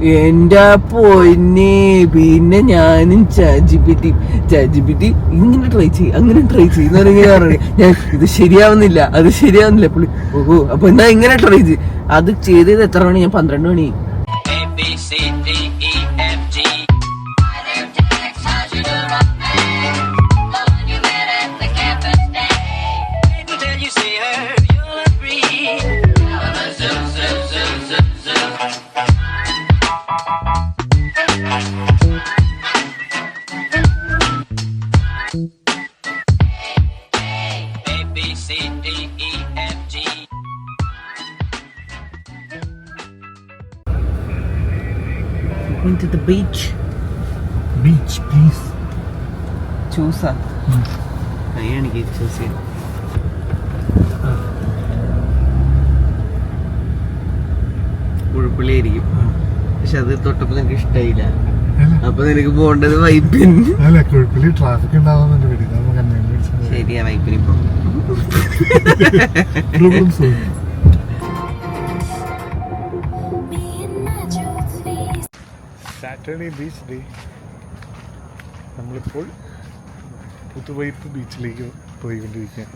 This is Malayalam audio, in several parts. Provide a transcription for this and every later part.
എന്റെ പൊന്നെ. പിന്നെ ഞാനും ചാജിപിറ്റി ഇങ്ങനെ ട്രൈ ചെയ്യും അങ്ങനെ ട്രൈ ചെയ്യുന്ന പറഞ്ഞു ഞാൻ ഇത് ശരിയാവുന്നില്ല അത് ശരിയാവുന്നില്ല പുള്ളി. ഓഹോ അപ്പൊ എന്നാ ഇങ്ങനെ ട്രൈ ചെയ്യും. അത് ചെയ്തത് എത്ര മണി? ഞാൻ 12 മണി. To the beach. Beach, please. Choose. എനിക്ക് ചൂസ് ചെയ്യാം. കുഴപ്പമില്ലായിരിക്കും, പക്ഷെ അത് തൊട്ടപ്പോ നിനക്ക് ഇഷ്ടായില്ല. അപ്പൊ നിനക്ക് പോണ്ടത് വൈപ്പിന്. ട്രാഫിക് ശരിയാ, വൈപ്പിന് ഇപ്പൊ സാറ്റർഡേ ബീച്ച് ഡേ. നമ്മളിപ്പോൾ പുതുവൈപ്പ് ബീച്ചിലേക്ക് പോയിക്കൊണ്ടിരിക്കുകയാണ്.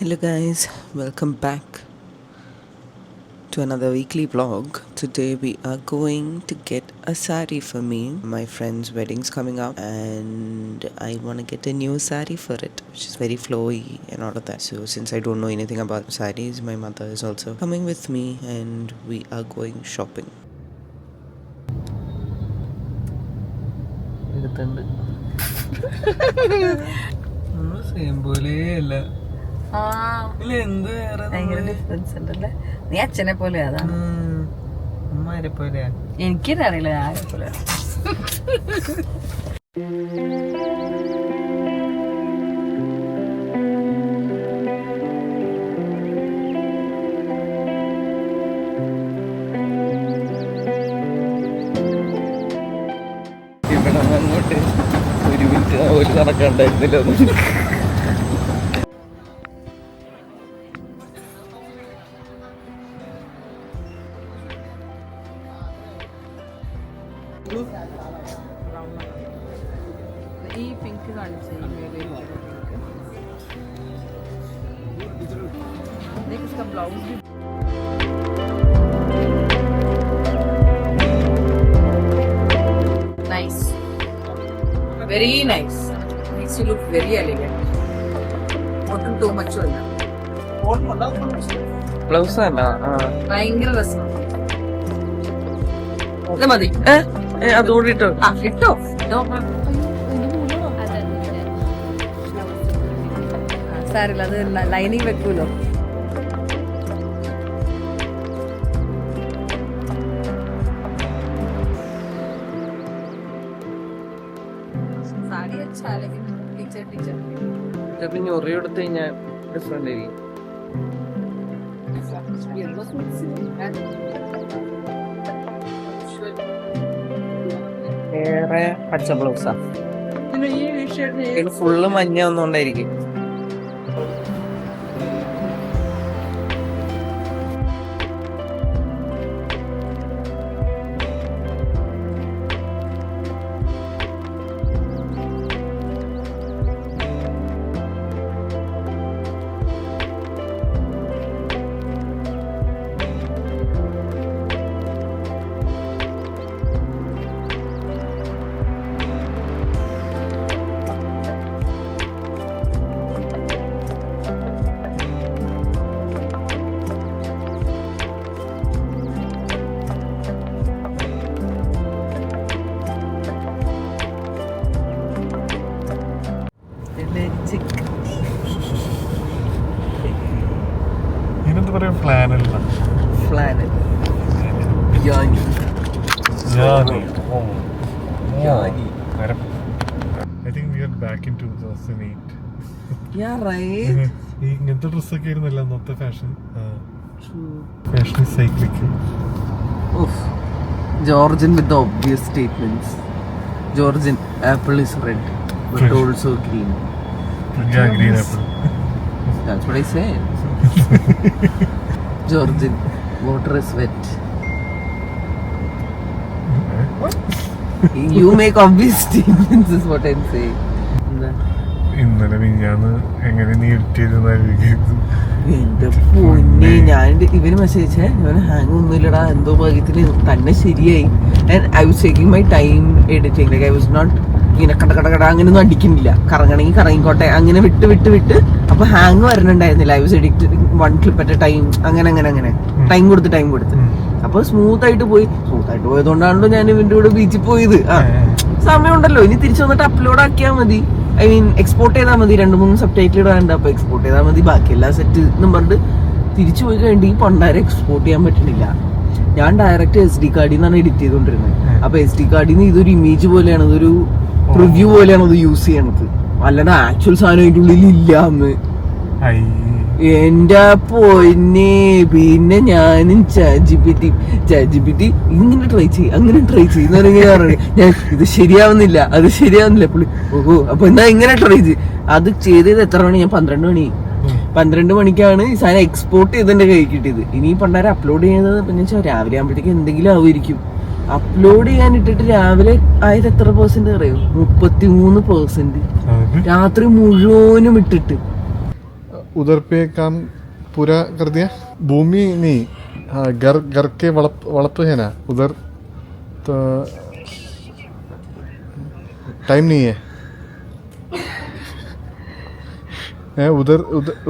Hello guys, welcome back to another weekly vlog. Today we are going to get a sari for me. My friend's wedding's coming up and I want to get a new sari for it, which is very flowy and all of that. So since I don't know anything about saris, my mother is also coming with me and we are going shopping. Difference ഉണ്ടല്ലേ. നീ അച്ഛനെ പോലെ അതാണ്. എനിക്കിത് അറിയില്ല ആരെ പോലെ. അങ്ങോട്ട് ഒരു മിനിറ്റ് ഒരു നടക്കണ്ടായിരുന്നില്ല. ഈ പിങ്ക് കാണിച്ചു blouse. Nice, very nice. Makes you look very elegant. Not too much. Blouse അല്ല. ഭയങ്കര രസം. ഇത് മതി. അതുകൂടി ഇട്ടോ. ഇട്ടോ സാരില്ല, അത് ലൈനിങ് വെക്കൂലോ. സാരി ടീച്ചർ പിന്നെ ഒറേ എടുത്ത് കഴിഞ്ഞാൽ ഡിഫറെന്റ് ആയിരിക്കും. വേറെ പച്ച ബ്ലൗസാ. ഫുള്ള് മഞ്ഞ ഒന്നുകൊണ്ടായിരിക്കും. ഇതിനെന്താ പറയാ? Flannel. Flannel. I think we are back in 2008. Yeah, right. ഈ ഇങ്ങനത്തെ ഡ്രസ്സൊക്കെ ആയിരുന്നല്ലോ അന്നത്തെ fashion. Fashion cyclic. Georgian with the obvious statements. Georgian apple is red, but also green. Yeah, green apple. That's what I said. Georgian, water is wet. You make obvious statements is what I'm saying. ഇന്നലെ മിഞ്ഞാന്ന് എങ്ങനെ നീ എഡിറ്റ് ചെയ്തെന്നായിരിക്കും. എന്റെ പൊന്നെ, ഞാൻ ഇവന് മെസ്സേജ് ഇവന് ഹാങ് ഒന്നുമില്ലടാ, എന്തോ ഭാഗ്യത്തിന് തന്നെ ശരിയായി. And I was taking my time editing. Like I was not ഇങ്ങനെ കട അങ്ങനെയൊന്നും അടിക്കുന്നില്ല. കറങ്ങണമെങ്കിൽ കറങ്ങിക്കോട്ടെ, അങ്ങനെ വിട്ട് അപ്പൊ ഹാങ് വരണുണ്ടായിരുന്നില്ല. I was editing 1 clip at a time. അങ്ങനെ ടൈം കൊടുത്ത് അപ്പൊ സ്മൂത്ത് ആയിട്ട് പോയതുകൊണ്ടാണല്ലോ ഞാൻ ഇവന്റെ കൂടെ ബീച്ചിൽ പോയത്. സമയമുണ്ടല്ലോ, ഇനി തിരിച്ചു വന്നിട്ട് അപ്ലോഡ് ആക്കിയാൽ മതി. ഐ മീൻ എക്സ്പോർട്ട് ചെയ്താൽ മതി. 2-3 സബ് ടൈറ്റിൽ ഇടാണ്ട്, അപ്പൊ എക്സ്പോർട്ട് ചെയ്താൽ മതി. ബാക്കിയെല്ലാം സെറ്റ് എന്നും പറഞ്ഞിട്ട് തിരിച്ചു പോയി കഴിഞ്ഞിട്ട് ഈ പണ്ടാരെ എക്സ്പോർട്ട് ചെയ്യാൻ പറ്റുന്നില്ല. ഞാൻ ഡയറക്റ്റ് SD കാർഡിൽ നിന്നാണ് എഡിറ്റ് ചെയ്തോണ്ടിരുന്നത്. അപ്പൊ SD കാർഡിൽ നിന്ന് ഇതൊരു ഇമേജ് പോലെയാണ്, ഇതൊരു പ്രിവ്യൂ പോലെയാണ് ഇത് യൂസ് ചെയ്യണത്. അല്ലാണ്ട് ആക്ച്വൽ സാധനം അതിൻ്റെ ഉള്ളിൽ ഇല്ല എന്ന്. എന്റെ പൊന്നെ, പിന്നെ ഞാനും ചാറ്റ് ജിപിടി ഇങ്ങനെ ട്രൈ ചെയ്യും അങ്ങനെ ട്രൈ ചെയ്യുന്ന ഞാൻ ഇത് ശരിയാവുന്നില്ല പുള്ളി. ഓഹോ, അപ്പൊ എന്നാ ഇങ്ങനെ ട്രൈ ചെയ്യും. അത് ചെയ്തത് എത്ര മണി? ഞാൻ 12 മണിക്കാണ് ഈ സാധനം എക്സ്പോർട്ട് ചെയ്ത് എന്റെ കൈ കിട്ടിയത്. ഇനി പണ്ടാരെ അപ്ലോഡ് ചെയ്യുന്നത് പിന്നെ രാവിലെ ആകുമ്പോഴത്തേക്ക് എന്തെങ്കിലും ആവുമായിരിക്കും. അപ്ലോഡ് ചെയ്യാൻ ഇട്ടിട്ട് രാവിലെ ആയത് എത്ര % അറിയോ? 33%. രാത്രി മുഴുവനും ഇട്ടിട്ട്. उधर पे काम पूरा कर दिया. भूमि नहीं, हाँ, घर के वड़प है ना उधर, तो टाइम नहीं है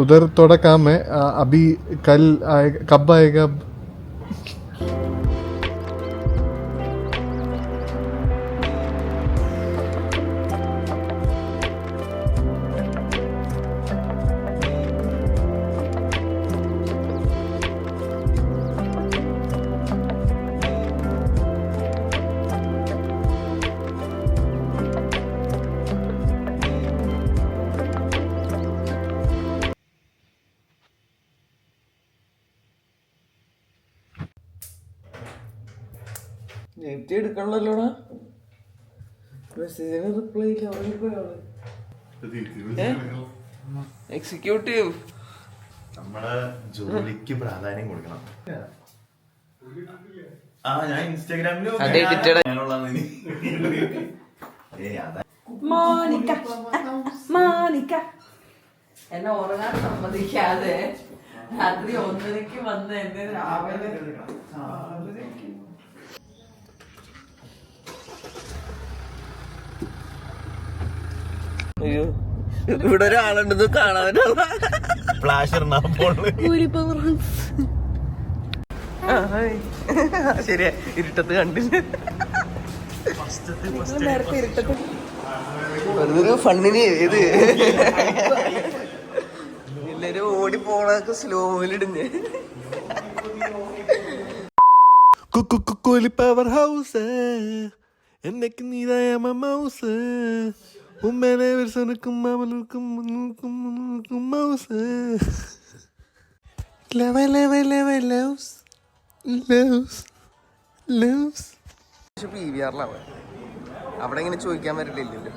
उधर थोड़ा काम है. अभी कल आएगा, कब आएगा? എടുക്കണല്ലോടാ, മെസ്സേജിന് റിപ്ലൈ ഇല്ല. എക്സിക്യൂട്ടീവ് നമ്മുടെ ജോലിക്ക് പ്രാധാന്യം കൊടുക്കണം. ഞാൻ ഇൻസ്റ്റാഗ്രാമിൽ എന്നെ ഉറങ്ങാൻ സമ്മതിക്കാതെ രാത്രി 1:00 വന്ന് എന്നെ രാവിലെ ഇവിടെ ഒരാളുണ്ടെന്ന് കാണാനുള്ള ഫ്ലാഷ് ശരിയാ, ഇരുട്ടത്ത് കണ്ടില്ല. വെറുതെ ഫണ്ണിന് ഇത് എല്ലാരും ഓടിപ്പോണൊക്കെ സ്ലോയിലിടുന്നേ. പവർ ഹൗസ് എന്നൊക്കെ നീതായ മൗസ് ഉമ്മേനെ വിൽസനക്കും മാമലർക്കും മൗസ് PVR-ലാണ് അവിടെ ഇങ്ങനെ ചോദിക്കാൻ പറ്റില്ലല്ലോ.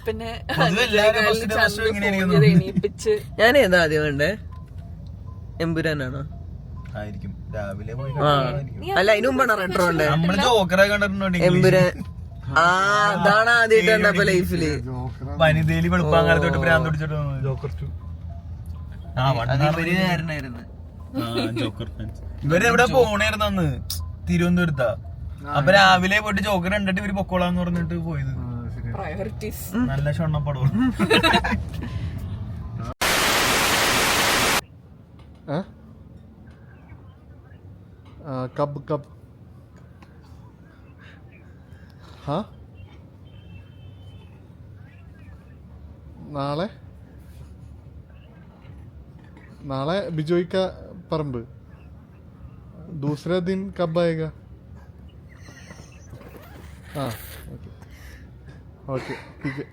പിന്നെ ഞാൻ ഏതാ ആദ്യം വേണ്ടേ? എമ്പുരാനാണോ? ആയിരിക്കും. രാവിലെ പോയി അല്ല, അതിന് മുമ്പാണ് റെട്രോ ഉണ്ട്. നമ്മള് ജോക്കറെ കണ്ടിട്ടുണ്ടോ? എമ്പുരാൻ. അതാണ് ആദ്യമായിട്ട് കണ്ടപ്പോ ലൈഫില്. വനിതയില് വെളുപ്പാങ്കാലത്തോട്ട് ഭ്രാന്ത് പിടിച്ചിട്ട് ജോക്കർ 2. ഇവരെവിടെ പോണായിരുന്നു അന്ന്? തിരുവനന്തപുരത്താ. അപ്പൊ രാവിലെ പോയിട്ട് ജോക്കർ കണ്ടിട്ട് ഇവര് പൊക്കോളാന്ന് പറഞ്ഞിട്ട് പോയത്. പ്രയോറിറ്റീസ്. നല്ല ഷൊണ്ണപ്പടവും. കബ് കബ് ഹാ നാളെ बिजोई का परम्ब दूसरा दिन कब आएगा? हाँ ओके ठीक है.